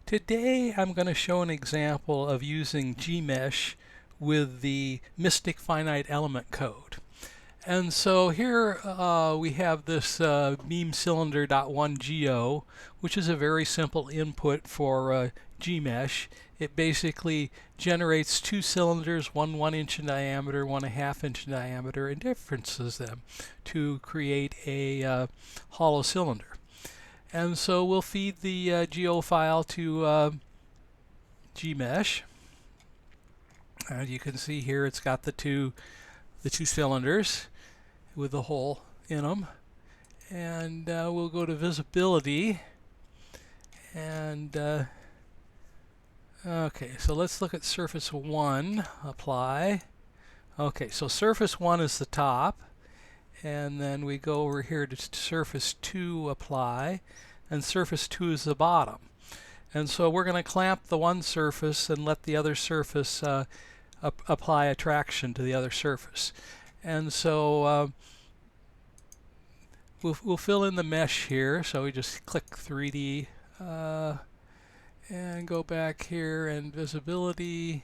Today I'm going to show an example of using Gmsh with the Mystic Finite Element Code. And so here we have this beam cylinder.1go, which is a very simple input for Gmsh. It basically generates two cylinders, one 1 inch in diameter, one 1/2 inch in diameter, and differences them to create a hollow cylinder. And so we'll feed the geo file to Gmsh. And you can see here it's got the two cylinders with the hole in them. And we'll go to visibility. And okay, so let's look at surface 1, apply. Okay, so surface 1 is the top. And then we go over here to surface 2, apply, and surface 2 is the bottom. And so we're going to clamp the one surface and let the other surface apply a traction to the other surface. And so we'll fill in the mesh here. So we just click 3D and go back here and visibility,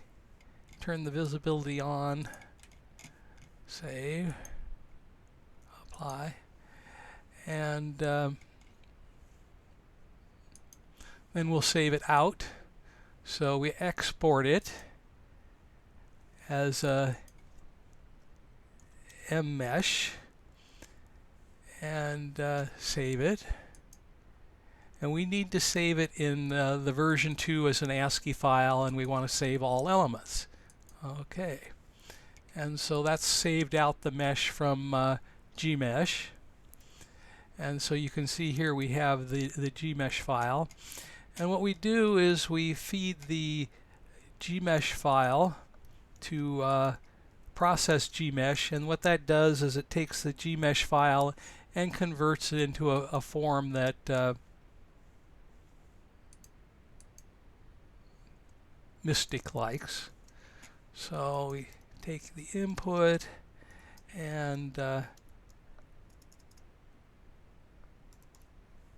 turn the visibility on, save. And then we'll save it out. So we export it as a mmesh and save it. And we need to save it in the version 2 as an ASCII file, and we want to save all elements. Okay. And so that's saved out the mesh from Gmsh. And so you can see here we have the Gmsh file. And what we do is we feed the Gmsh file to process Gmsh, and what that does is it takes the Gmsh file and converts it into a form that Mystic likes. So we take the input and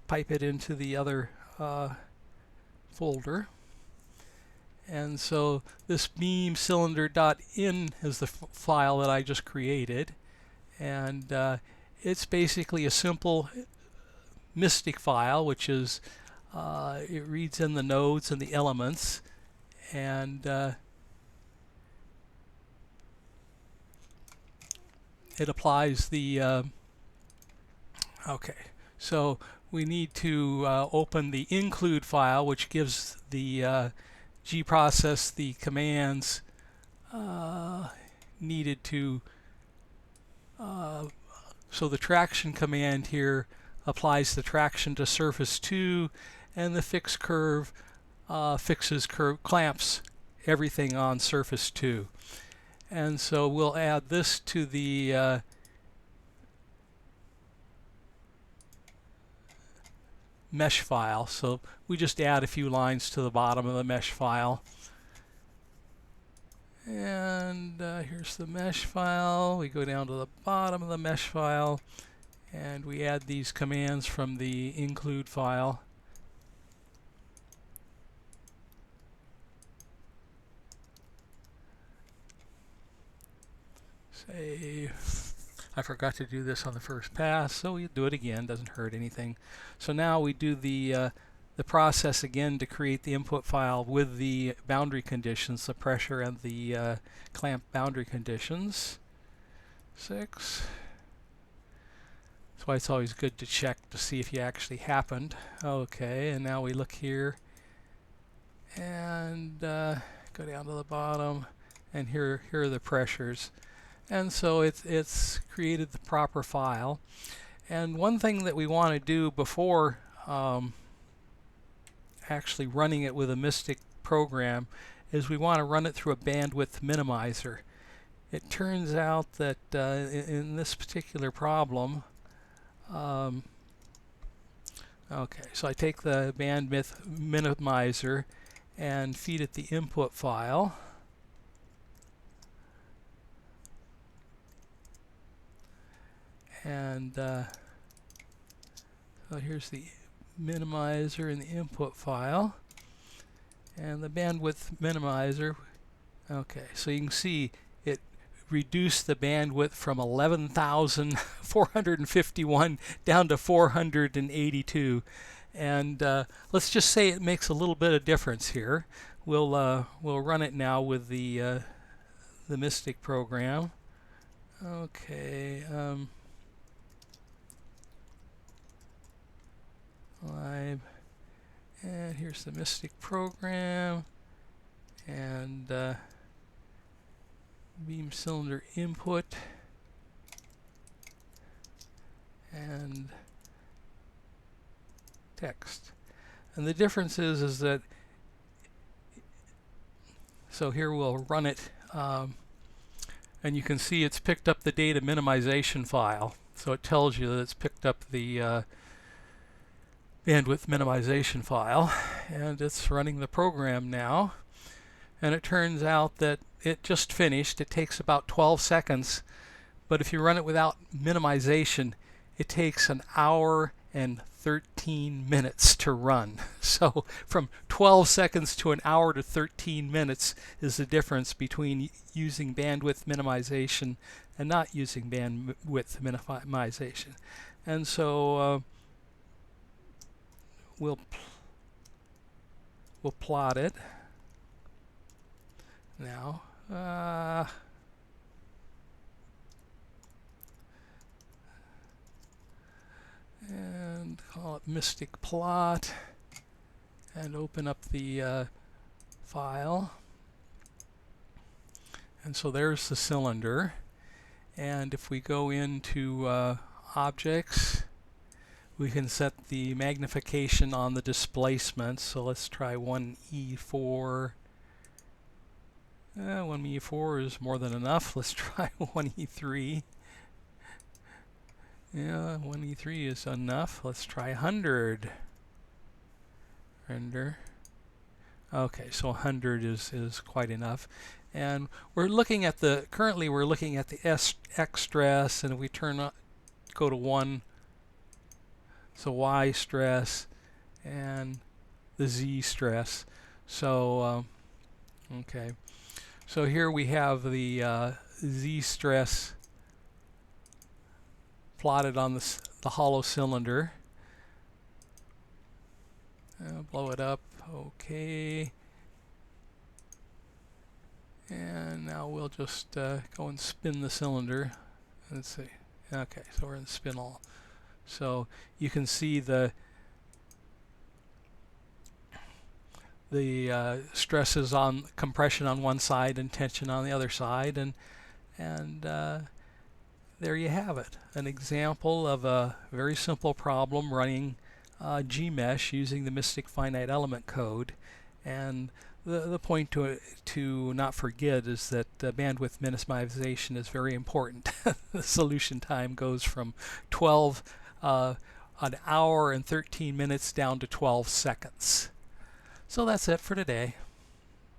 pipe it into the other folder. And so this beam cylinder.in is the file that I just created, and it's basically a simple Mystic file, which is it reads in the nodes and the elements, and it applies the okay, so we need to open the include file, which gives the gprocess the commands needed to so the traction command here applies the traction to surface 2, and the fix curve clamps everything on surface 2. And so we'll add this to the mesh file. So we just add a few lines to the bottom of the mesh file. And here's the mesh file. We go down to the bottom of the mesh file and we add these commands from the include file. Save. I forgot to do this on the first pass, so we do it again, doesn't hurt anything. So now we do the process again to create the input file with the boundary conditions, the pressure and the clamp boundary conditions. 6. That's why it's always good to check to see if you actually happened. Okay, and now we look here and go down to the bottom, and here are the pressures. And so it's created the proper file. And one thing that we want to do before actually running it with a Mystic program is we want to run it through a bandwidth minimizer. It turns out that in this particular problem, okay, so I take the bandwidth minimizer and feed it the input file. And so here's the minimizer in the input file. And the bandwidth minimizer, okay, so you can see it reduced the bandwidth from 11,451 down to 482. And let's just say it makes a little bit of difference here. We'll run it now with the Mystic program. Okay. Live. And here's the Mystic program. And beam cylinder input. And text. And the difference is that, so here we'll run it, and you can see it's picked up the data minimization file. So it tells you that it's picked up the bandwidth minimization file, and it's running the program now. And it turns out that it just finished. It takes about 12 seconds, but if you run it without minimization, it takes an hour and 13 minutes to run. So from 12 seconds to an hour to 13 minutes is the difference between using bandwidth minimization and not using bandwidth minimization. And so we'll plot it now. And call it Mystic Plot, and open up the file. And so there's the cylinder. And if we go into objects, we can set the magnification on the displacement. So let's try 1E4. 1E4 is more than enough. Let's try 1E3. Yeah, 1E3 is enough. Let's try 100. Render. Okay, so 100 is quite enough. And we're looking at the, currently we're looking at the X stress, and if we go to 1, so Y stress, and the Z stress. So, okay. So here we have the Z stress plotted on the hollow cylinder. Blow it up. Okay. And now we'll just go and spin the cylinder. Let's see. Okay, so we're in spin all. So you can see the stresses on compression on one side and tension on the other side, and there you have it, an example of a very simple problem running Gmsh using the Mystic Finite Element Code. And the point to not forget is that bandwidth minimization is very important. The solution time goes from an hour and 13 minutes down to 12 seconds. So that's it for today.